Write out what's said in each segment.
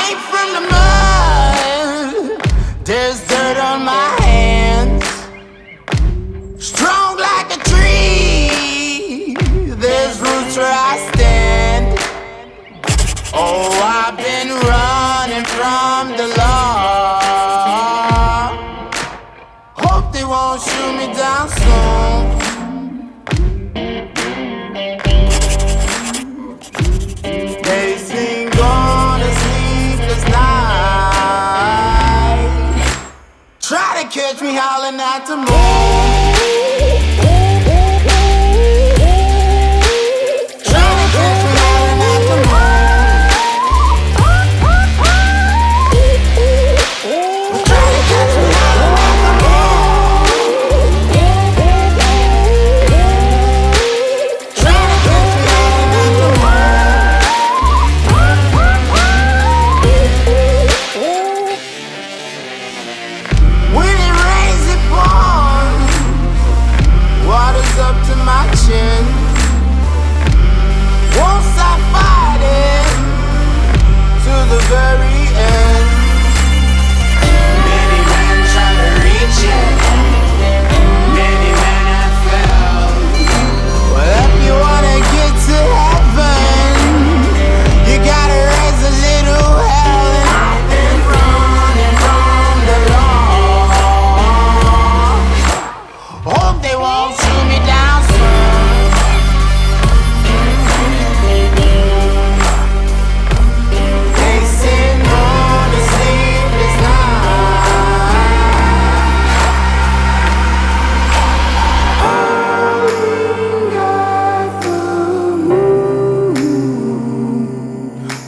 Made from the mud, there's dirt on my hands. Strong like a tree, there's roots where I stand. Oh, I've been running from the law. Hope they won't shoot me down soon. They sing on a sleepless night. Try to catch me howling at the moon.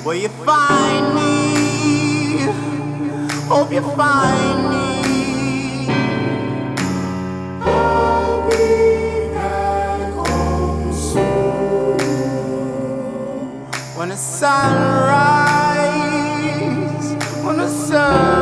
Will you find me? Hope you find me. I'll be back home soon. When the sun rises, when the sun